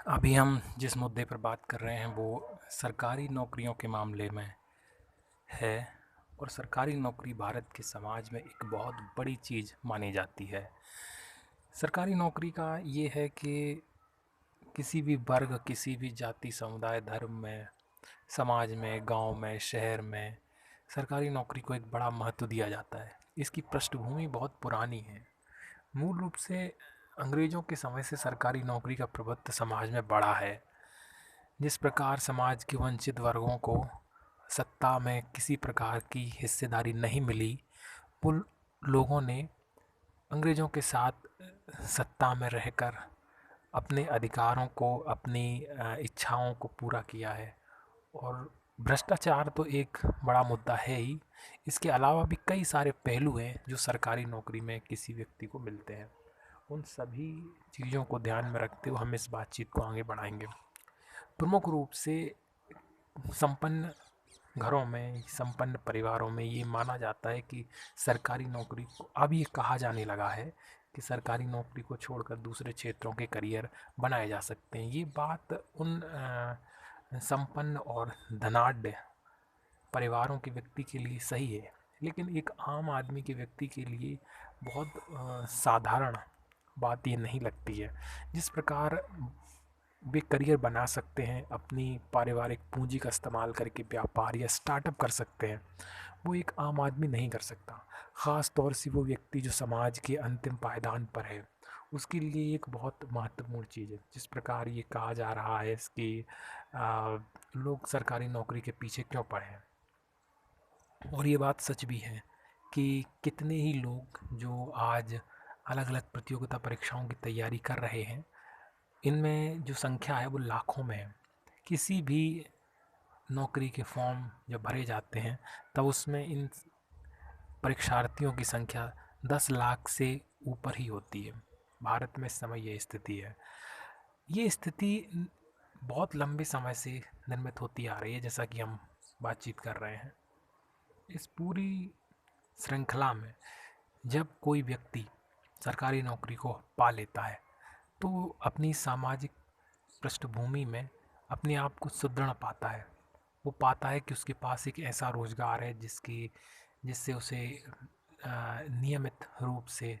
अभी हम जिस मुद्दे पर बात कर रहे हैं वो सरकारी नौकरियों के मामले में है। और सरकारी नौकरी भारत के समाज में एक बहुत बड़ी चीज़ मानी जाती है। सरकारी नौकरी का ये है कि किसी भी वर्ग, किसी भी जाति, समुदाय, धर्म में, समाज में, गांव में, शहर में सरकारी नौकरी को एक बड़ा महत्व दिया जाता है। इसकी पृष्ठभूमि बहुत पुरानी है। मूल रूप से अंग्रेज़ों के समय से सरकारी नौकरी का प्रभुत्व समाज में बढ़ा है। जिस प्रकार समाज के वंचित वर्गों को सत्ता में किसी प्रकार की हिस्सेदारी नहीं मिली, वो लोगों ने अंग्रेज़ों के साथ सत्ता में रहकर अपने अधिकारों को, अपनी इच्छाओं को पूरा किया है। और भ्रष्टाचार तो एक बड़ा मुद्दा है ही। इसके अलावा भी कई सारे पहलू हैं जो सरकारी नौकरी में किसी व्यक्ति को मिलते हैं। उन सभी चीज़ों को ध्यान में रखते हुए हम इस बातचीत को आगे बढ़ाएंगे। प्रमुख रूप से संपन्न घरों में, संपन्न परिवारों में ये माना जाता है कि सरकारी नौकरी को अब ये कहा जाने लगा है कि सरकारी नौकरी को छोड़कर दूसरे क्षेत्रों के करियर बनाए जा सकते हैं। ये बात उन संपन्न और धनाढ्य परिवारों के व्यक्ति के लिए सही है, लेकिन एक आम आदमी के व्यक्ति के लिए बहुत साधारण बात ये नहीं लगती है। जिस प्रकार वे करियर बना सकते हैं, अपनी पारिवारिक पूंजी का इस्तेमाल करके व्यापार या स्टार्टअप कर सकते हैं, वो एक आम आदमी नहीं कर सकता। ख़ास तौर से वो व्यक्ति जो समाज के अंतिम पायदान पर है, उसके लिए एक बहुत महत्वपूर्ण चीज़ है। जिस प्रकार ये कहा जा रहा है कि लोग सरकारी नौकरी के पीछे क्यों पड़े हैं, और ये बात सच भी है कि कितने ही लोग जो आज अलग अलग प्रतियोगिता परीक्षाओं की तैयारी कर रहे हैं, इनमें जो संख्या है वो लाखों में है। किसी भी नौकरी के फॉर्म जब भरे जाते हैं तब उसमें इन परीक्षार्थियों की संख्या 10 लाख से ऊपर ही होती है। भारत में इस समय ये स्थिति है। ये स्थिति बहुत लंबे समय से निर्मित होती आ रही है, जैसा कि हम बातचीत कर रहे हैं। इस पूरी श्रृंखला में जब कोई व्यक्ति सरकारी नौकरी को पा लेता है तो अपनी सामाजिक पृष्ठभूमि में अपने आप को सुदृढ़ पाता है। वो पाता है कि उसके पास एक ऐसा रोज़गार है जिससे उसे नियमित रूप से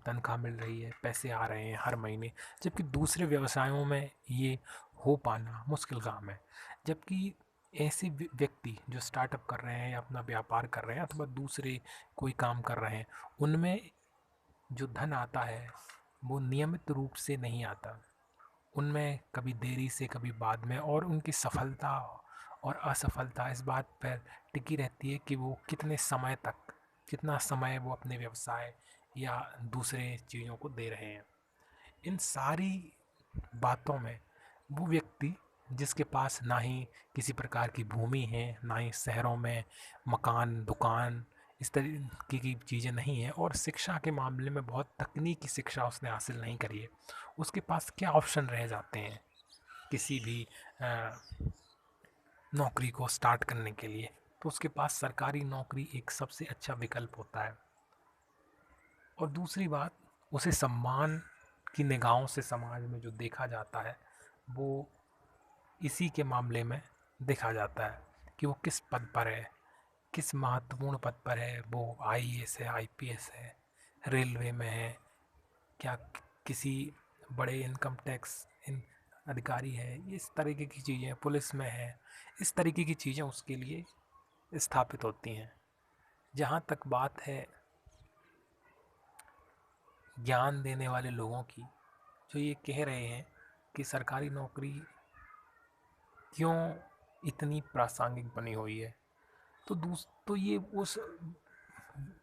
तनख्वाह मिल रही है, पैसे आ रहे हैं हर महीने। जबकि दूसरे व्यवसायों में ये हो पाना मुश्किल काम है। जबकि ऐसे व्यक्ति जो स्टार्टअप कर रहे हैं या अपना व्यापार कर रहे हैं अथवा दूसरे कोई काम कर रहे हैं, उनमें जो धन आता है वो नियमित रूप से नहीं आता। उनमें कभी देरी से, कभी बाद में, और उनकी सफलता और असफलता इस बात पर टिकी रहती है कि वो कितने समय तक, कितना समय वो अपने व्यवसाय या दूसरे चीज़ों को दे रहे हैं। इन सारी बातों में वो व्यक्ति जिसके पास ना ही किसी प्रकार की भूमि है, ना ही शहरों में मकान, दुकान, इस तरीके की चीज़ें नहीं हैं, और शिक्षा के मामले में बहुत तकनीकी शिक्षा उसने हासिल नहीं करी है, उसके पास क्या ऑप्शन रह जाते हैं किसी भी नौकरी को स्टार्ट करने के लिए? तो उसके पास सरकारी नौकरी एक सबसे अच्छा विकल्प होता है। और दूसरी बात, उसे सम्मान की निगाहों से समाज में जो देखा जाता है वो इसी के मामले में देखा जाता है कि वो किस पद पर है, किस महत्वपूर्ण पद पर है। वो आईएएस है, आईपीएस है, रेलवे में है, क्या किसी बड़े इनकम टैक्स इन अधिकारी है, इस तरीके की चीज़ें पुलिस में है। इस तरीके की चीज़ें उसके लिए स्थापित होती हैं। जहाँ तक बात है ज्ञान देने वाले लोगों की, जो ये कह रहे हैं कि सरकारी नौकरी क्यों इतनी प्रासंगिक बनी हुई है, तो ये उस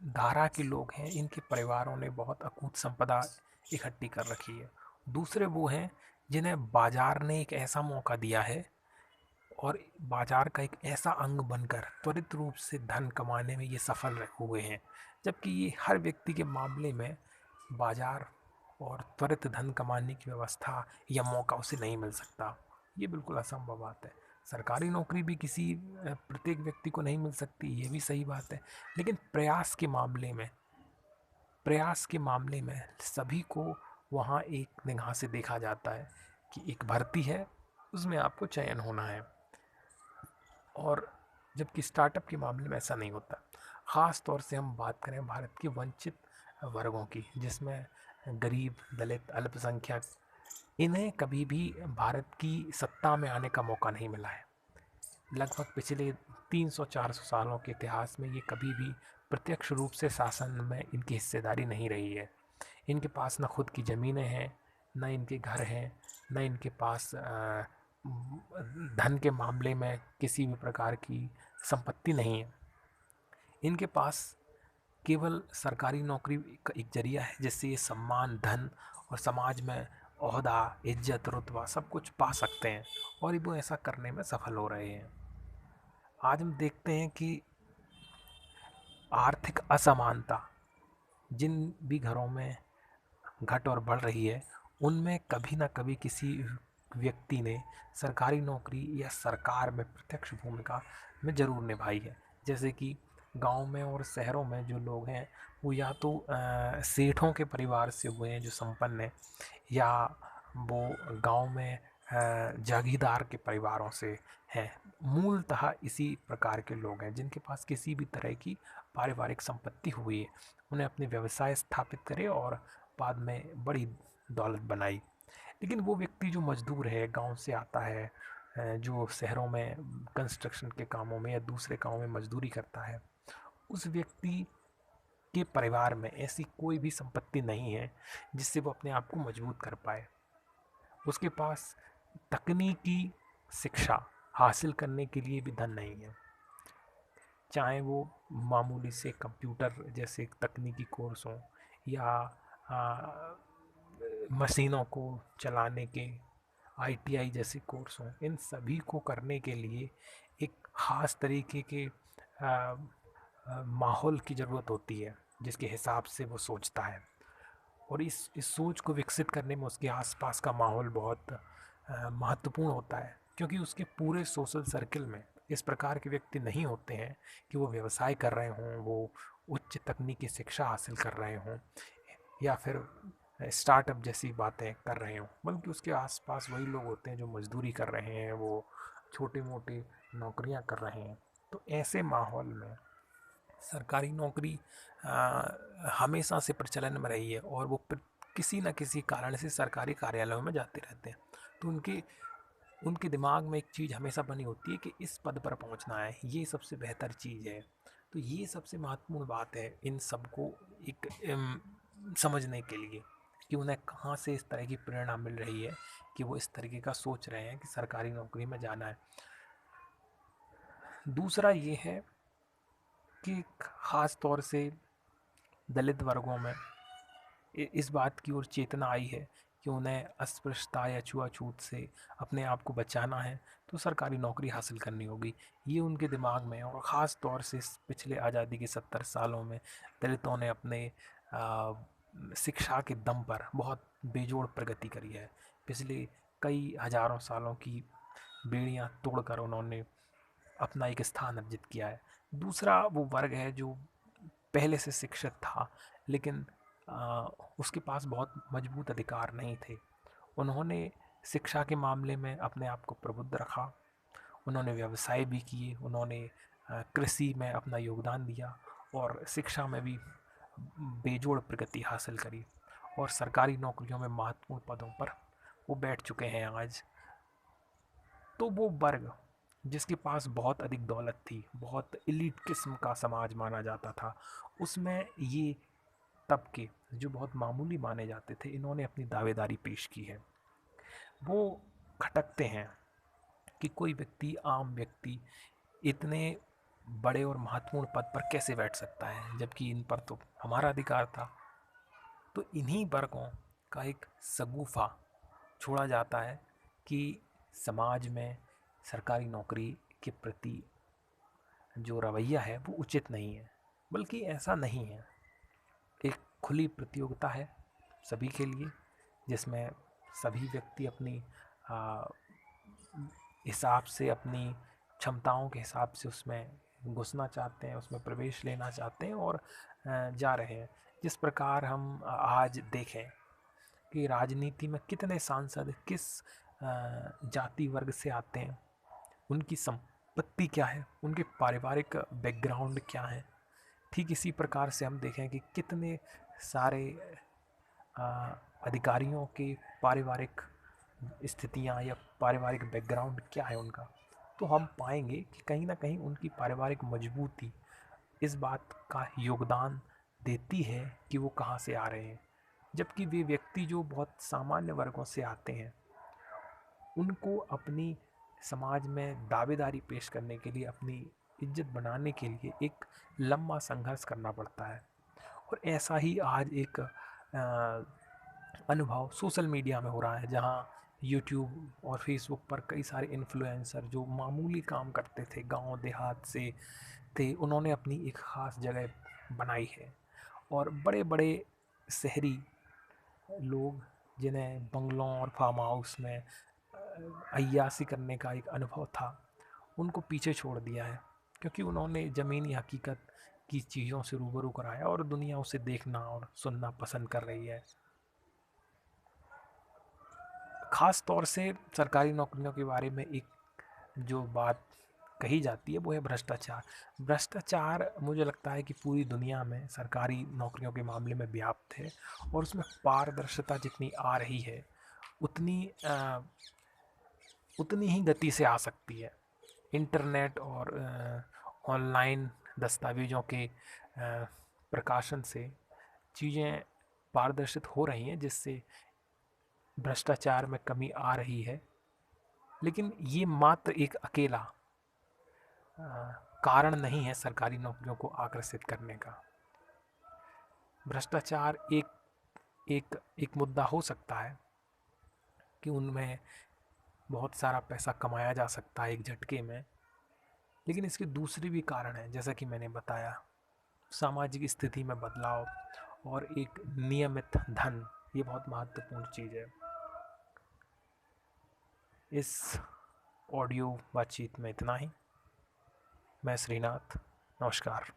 धारा के लोग हैं, इनके परिवारों ने बहुत अकूत संपदा इकट्ठी कर रखी है। दूसरे वो हैं जिन्हें बाजार ने एक ऐसा मौका दिया है और बाजार का एक ऐसा अंग बनकर त्वरित रूप से धन कमाने में ये सफल हुए हैं। जबकि ये हर व्यक्ति के मामले में बाजार और त्वरित धन कमाने की व्यवस्था या मौका उसे नहीं मिल सकता। ये बिल्कुल असंभव बात है। सरकारी नौकरी भी किसी प्रत्येक व्यक्ति को नहीं मिल सकती, ये भी सही बात है। लेकिन प्रयास के मामले में सभी को वहाँ एक निगाह से देखा जाता है कि एक भर्ती है, उसमें आपको चयन होना है। और जबकि स्टार्टअप के मामले में ऐसा नहीं होता। ख़ास तौर से हम बात करें भारत के वंचित वर्गों की, जिसमें गरीब, दलित, अल्पसंख्यक, इन्हें कभी भी भारत की सत्ता में आने का मौका नहीं मिला है। लगभग पिछले 300-400 सालों के इतिहास में ये कभी भी प्रत्यक्ष रूप से शासन में इनकी हिस्सेदारी नहीं रही है। इनके पास न खुद की ज़मीनें हैं, न इनके घर हैं, न इनके पास धन के मामले में किसी भी प्रकार की संपत्ति नहीं है। इनके पास केवल सरकारी नौकरी का एक जरिया है जिससे ये सम्मान, धन और समाज में ओहदा, इज्जत, रुतबा सब कुछ पा सकते हैं, और वो ऐसा करने में सफल हो रहे हैं। आज हम देखते हैं कि आर्थिक असमानता जिन भी घरों में घट और बढ़ रही है, उनमें कभी ना कभी किसी व्यक्ति ने सरकारी नौकरी या सरकार में प्रत्यक्ष भूमिका में ज़रूर निभाई है। जैसे कि गांव में और शहरों में जो लोग हैं, वो या तो सेठों के परिवार से हुए हैं जो संपन्न हैं, या वो गांव में जागीरदार के परिवारों से हैं। मूलतः इसी प्रकार के लोग हैं जिनके पास किसी भी तरह की पारिवारिक संपत्ति हुई है, उन्हें अपने व्यवसाय स्थापित करे और बाद में बड़ी दौलत बनाई। लेकिन वो व्यक्ति जो मजदूर है, गांव से आता है, जो शहरों में कंस्ट्रक्शन के कामों में या दूसरे कामों में मजदूरी करता है, उस व्यक्ति के परिवार में ऐसी कोई भी संपत्ति नहीं है जिससे वो अपने आप को मजबूत कर पाए। उसके पास तकनीकी शिक्षा हासिल करने के लिए भी धन नहीं है। चाहे वो मामूली से कंप्यूटर जैसे तकनीकी कोर्स हों, या मशीनों को चलाने के आईटीआई जैसे कोर्स हों, इन सभी को करने के लिए एक ख़ास तरीके के माहौल की ज़रूरत होती है जिसके हिसाब से वो सोचता है। और इस सोच को विकसित करने में उसके आसपास का माहौल बहुत महत्वपूर्ण होता है, क्योंकि उसके पूरे सोशल सर्किल में इस प्रकार के व्यक्ति नहीं होते हैं कि वो व्यवसाय कर रहे हों, वो उच्च तकनीकी शिक्षा हासिल कर रहे हों, या फिर स्टार्टअप जैसी बातें कर रहे हों, बल्कि उसके आसपास वही लोग होते हैं जो मजदूरी कर रहे हैं, वो छोटी मोटी नौकरियां कर रहे हैं। तो ऐसे माहौल में सरकारी नौकरी हमेशा से प्रचलन में रही है, और वो किसी न किसी कारण से सरकारी कार्यालयों में जाते रहते हैं। तो उनके उनके दिमाग में एक चीज़ हमेशा बनी होती है कि इस पद पर पहुंचना है, ये सबसे बेहतर चीज़ है। तो ये सबसे महत्वपूर्ण बात है इन सबको एक समझने के लिए, कि उन्हें कहाँ से इस तरह की प्रेरणा मिल रही है कि वो इस तरीके का सोच रहे हैं कि सरकारी नौकरी में जाना है। दूसरा ये है कि ख़ास तौर से दलित वर्गों में इस बात की ओर चेतना आई है कि उन्हें अस्पृश्यता या छुआछूत से अपने आप को बचाना है, तो सरकारी नौकरी हासिल करनी होगी। ये उनके दिमाग में है, और ख़ास तौर से पिछले आज़ादी के 70 सालों में दलितों ने अपने शिक्षा के दम पर बहुत बेजोड़ प्रगति करी है। पिछले कई हज़ारों सालों की बेड़ियां तोड़कर उन्होंने अपना एक स्थान अर्जित किया है। दूसरा वो वर्ग है जो पहले से शिक्षित था, लेकिन उसके पास बहुत मजबूत अधिकार नहीं थे। उन्होंने शिक्षा के मामले में अपने आप को प्रबुद्ध रखा, उन्होंने व्यवसाय भी किए, उन्होंने कृषि में अपना योगदान दिया, और शिक्षा में भी बेजोड़ प्रगति हासिल करी, और सरकारी नौकरियों में महत्वपूर्ण पदों पर वो बैठ चुके हैं आज। तो वो वर्ग जिसके पास बहुत अधिक दौलत थी, बहुत एलीट किस्म का समाज माना जाता था, उसमें ये तबके जो बहुत मामूली माने जाते थे, इन्होंने अपनी दावेदारी पेश की है। वो खटकते हैं कि कोई व्यक्ति, आम व्यक्ति, इतने बड़े और महत्वपूर्ण पद पर कैसे बैठ सकता है, जबकि इन पर तो हमारा अधिकार था। तो इन्हीं वर्गों का एक शगुफा छोड़ा जाता है कि समाज में सरकारी नौकरी के प्रति जो रवैया है वो उचित नहीं है। बल्कि ऐसा नहीं है, एक खुली प्रतियोगिता है सभी के लिए, जिसमें सभी व्यक्ति अपनी हिसाब से, अपनी क्षमताओं के हिसाब से उसमें घुसना चाहते हैं, उसमें प्रवेश लेना चाहते हैं, और जा रहे हैं। जिस प्रकार हम आज देखें कि राजनीति में कितने सांसद किस जाति वर्ग से आते हैं, उनकी संपत्ति क्या है, उनके पारिवारिक बैकग्राउंड क्या है। ठीक इसी प्रकार से हम देखें कि कितने सारे अ, अधिकारियों के पारिवारिक स्थितियाँ या पारिवारिक बैकग्राउंड क्या है उनका, तो हम पाएंगे कि कहीं ना कहीं उनकी पारिवारिक मजबूती इस बात का योगदान देती है कि वो कहाँ से आ रहे हैं। जबकि वे व्यक्ति जो बहुत सामान्य वर्गों से आते हैं, उनको अपनी समाज में दावेदारी पेश करने के लिए, अपनी इज्जत बनाने के लिए एक लंबा संघर्ष करना पड़ता है। और ऐसा ही आज एक अनुभव सोशल मीडिया में हो रहा है, जहाँ यूट्यूब और फेसबुक पर कई सारे इन्फ्लुएंसर जो मामूली काम करते थे, गांव देहात से थे, उन्होंने अपनी एक ख़ास जगह बनाई है। और बड़े बड़े शहरी लोग जिन्हें बंगलों और फार्म हाउस में अय्याशी करने का एक अनुभव था, उनको पीछे छोड़ दिया है, क्योंकि उन्होंने ज़मीनी हकीकत की चीज़ों से रूबरू कराया और दुनिया उसे देखना और सुनना पसंद कर रही है। ख़ास तौर से सरकारी नौकरियों के बारे में एक जो बात कही जाती है वो है भ्रष्टाचार। भ्रष्टाचार मुझे लगता है कि पूरी दुनिया में सरकारी नौकरियों के मामले में व्याप्त है, और उसमें पारदर्शिता जितनी आ रही है उतनी उतनी ही गति से आ सकती है। इंटरनेट और ऑनलाइन दस्तावेज़ों के प्रकाशन से चीज़ें पारदर्शित हो रही हैं, जिससे भ्रष्टाचार में कमी आ रही है। लेकिन ये मात्र एक अकेला कारण नहीं है सरकारी नौकरियों को आकर्षित करने का। भ्रष्टाचार एक एक एक मुद्दा हो सकता है कि उनमें बहुत सारा पैसा कमाया जा सकता है एक झटके में, लेकिन इसके दूसरे भी कारण हैं, जैसा कि मैंने बताया, सामाजिक स्थिति में बदलाव और एक नियमित धन, ये बहुत महत्वपूर्ण चीज़ है। इस ऑडियो बातचीत में इतना ही। मैं श्रीनाथ, नमस्कार।